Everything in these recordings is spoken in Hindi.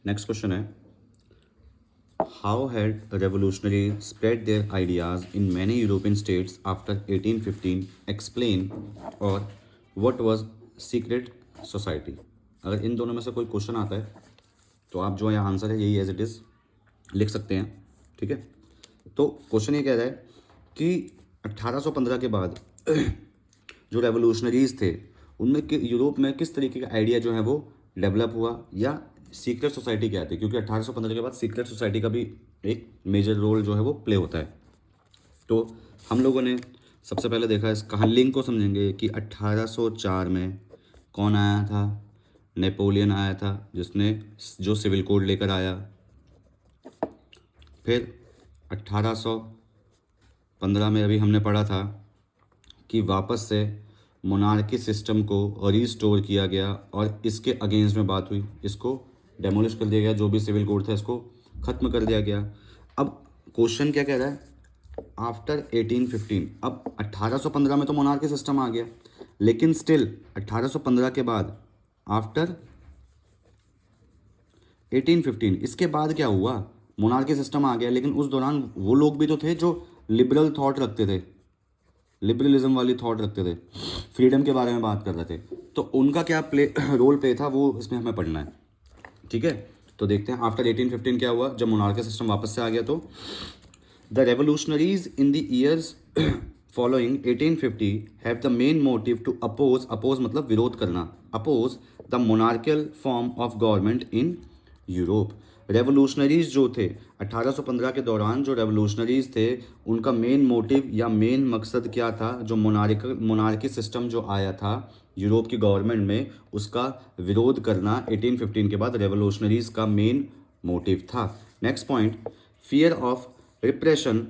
नेक्स्ट क्वेश्चन है, how had revolutionary spread their ideas in many European states after 1815, explain, और व्हाट वाज सीक्रेट सोसाइटी। अगर इन दोनों में से कोई क्वेश्चन आता है तो आप जो है आंसर है यही एज इट इज़ लिख सकते हैं। ठीक है, तो क्वेश्चन ये कह रहा है कि 1815 के बाद जो रेवोल्यूशनरीज थे उनमें यूरोप में किस तरीके का आइडिया जो है वो डेवलप हुआ, या सीक्रेट सोसाइटी क्या थी, क्योंकि 1815 के बाद सीक्रेट सोसाइटी का भी एक मेजर रोल जो है वो प्ले होता है। तो हम लोगों ने सबसे पहले देखा, इस कहानी लिंक को समझेंगे कि 1804 में कौन आया था, नेपोलियन आया था जिसने जो सिविल कोड लेकर आया। फिर 1815 में अभी हमने पढ़ा था कि वापस से मोनार्की सिस्टम को रीस्टोर किया गया और इसके अगेंस्ट में बात हुई, इसको डेमोलिश कर दिया गया, जो भी सिविल कोड था इसको ख़त्म कर दिया गया। अब क्वेश्चन क्या कह रहा है, आफ्टर 1815, अब 1815 में तो मोनार्की सिस्टम आ गया, लेकिन स्टिल 1815 के बाद आफ्टर 1815 इसके बाद क्या हुआ, मोनार्की सिस्टम आ गया, लेकिन उस दौरान वो लोग भी तो थे जो लिबरल थॉट रखते थे, लिबरलिज्म वाली थॉट रखते थे, फ्रीडम के बारे में बात कर रहे थे, तो उनका क्या रोल प्ले था वो इसमें हमें पढ़ना है। ठीक है, तो देखते हैं आफ्टर 1815 क्या हुआ, जब मोनार्की सिस्टम वापस से आ गया। तो the revolutionaries in the years following 1850 have the main motive to oppose मतलब विरोध करना, oppose the monarchical form of government in Europe. Revolutionaries जो थे 1815 के दौरान, जो रेवोल्यूशनरीज थे उनका मेन मोटिव या मेन मकसद क्या था, जो मोनार्की सिस्टम जो आया था यूरोप की गवर्नमेंट में उसका विरोध करना 1815 के बाद रेवोल्यूशनरीज का मेन मोटिव था। Next point, fear of repression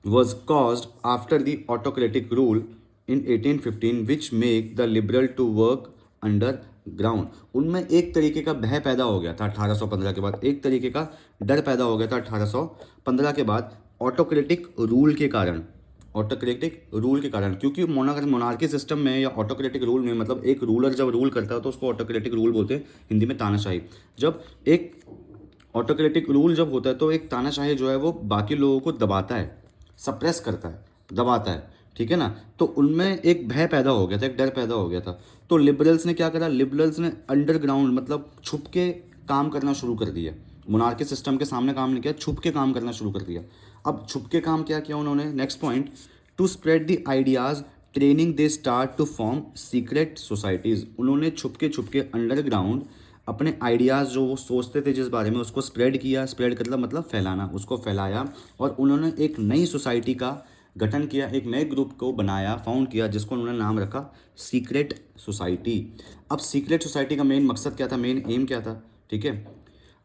was caused after the autocratic rule in 1815 which make the liberal to work underground। उनमें एक तरीके का भय पैदा हो गया था 1815 के बाद, एक तरीके का डर पैदा हो गया था 1815 के बाद ऑटोक्रेटिक रूल के कारण, ऑटोक्रेटिक रूल के कारण, क्योंकि मोनार्की सिस्टम में या ऑटोक्रेटिक रूल में मतलब एक रूलर जब रूल करता है तो उसको ऑटोक्रेटिक रूल बोलते हैं, हिंदी में तानाशाही। जब एक ऑटोक्रेटिक रूल जब होता है तो एक तानाशाही जो है वो बाकी लोगों को दबाता है, सप्रेस करता है, दबाता है, ठीक है ना। तो उनमें एक भय पैदा हो गया था, एक डर पैदा हो गया था। तो लिबरल्स ने क्या करा, लिबरल्स ने अंडरग्राउंड मतलब छुप के काम करना शुरू कर दिया, मोनार्की सिस्टम के सामने काम नहीं किया, छुप के काम करना शुरू कर दिया। अब छुप के काम क्या किया उन्होंने, next point, to spread the ideas training they start to form secret societies. उन्होंने छुप के अंडरग्राउंड अपने आइडियाज़ जो वो सोचते थे जिस बारे में उसको स्प्रेड किया, स्प्रेड कर मतलब फैलाना, उसको फैलाया, और उन्होंने एक नई सोसाइटी का गठन किया, एक नए ग्रुप को बनाया, फाउंड किया, जिसको उन्होंने नाम रखा सीक्रेट सोसाइटी। अब सीक्रेट सोसाइटी का मेन मकसद क्या था, मेन एम क्या था, ठीक है।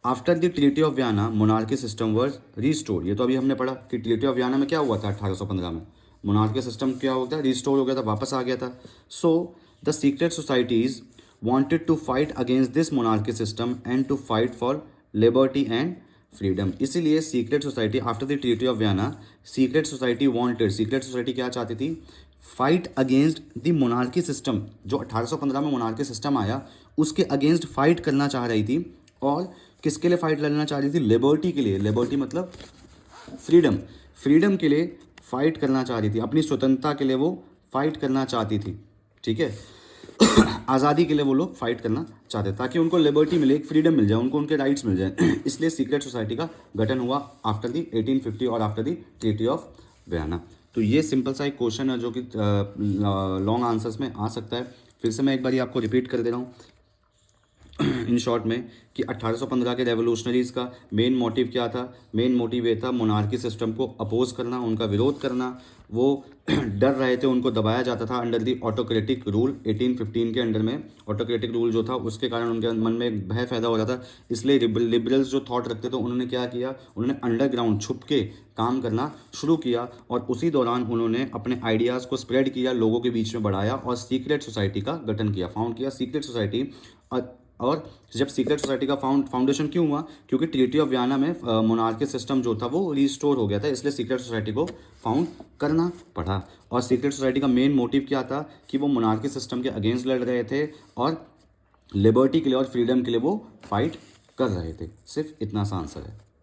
After the treaty of Vienna monarchy system were restore, ये तो अभी हमने पढ़ा कि ट्रीटी ऑफ वियना में क्या हुआ था, 1815 में मोनार्की सिस्टम क्या हो गया, रिस्टोर हो गया था, वापस आ गया था। So the secret societies wanted to fight against this monarchy system and to fight for liberty and freedom। इसीलिए secret society after the treaty of Vienna, secret society wanted, secret society क्या चाहती थी, fight against the monarchy system. जो 1815 में मोनार्की सिस्टम आया उसके अगेंस्ट फाइट करना चाह रही थी, और किसके लिए फाइट लड़ना चाह रही थी, लिबर्टी के लिए, लिबर्टी मतलब फ्रीडम, फ्रीडम के लिए फाइट करना चाह रही थी, अपनी स्वतंत्रता के लिए वो फाइट करना चाहती थी, ठीक है। आज़ादी के लिए वो लोग फाइट करना चाहते ताकि उनको लिबर्टी मिले, एक फ्रीडम मिल जाए, उनको उनके राइट्स मिल जाए। इसलिए सीक्रेट सोसाइटी का गठन हुआ आफ्टर दी 1850 और after the treaty of Vienna. तो ये सिंपल सा एक क्वेश्चन है जो कि लॉन्ग आंसर्स में आ सकता है। फिर से मैं एक बार आपको रिपीट कर दे रहा हूँ इन शॉर्ट में कि 1815 के रेवोल्यूशनरीज़ का मेन मोटिव क्या था, मेन मोटिव ये था मोनार्की सिस्टम को अपोज करना, उनका विरोध करना। वो डर रहे थे, उनको दबाया जाता था अंडर दी ऑटोक्रेटिक रूल, 1815 के अंडर में ऑटोक्रेटिक रूल जो था उसके कारण उनके मन में एक भय पैदा हो रहा था। इसलिए लिबरल्स जो थॉट रखते थे उन्होंने क्या किया, उन्होंने अंडरग्राउंड छुप के काम करना शुरू किया, और उसी दौरान उन्होंने अपने आइडियाज़ को स्प्रेड किया, लोगों के बीच में बढ़ाया, और सीक्रेट सोसाइटी का गठन किया, फाउंड किया सीक्रेट सोसाइटी। और जब सीक्रेट सोसाइटी का फाउंडेशन क्यों हुआ, क्योंकि ट्रीटी ऑफ वियना में मोनार्की सिस्टम जो था वो रिस्टोर हो गया था, इसलिए सीक्रेट सोसाइटी को फाउंड करना पड़ा। और सीक्रेट सोसाइटी का मेन मोटिव क्या था कि वो मोनार्की सिस्टम के अगेंस्ट लड़ रहे थे और लिबर्टी के लिए और फ्रीडम के लिए वो फाइट कर रहे थे। सिर्फ इतना सा आंसर है।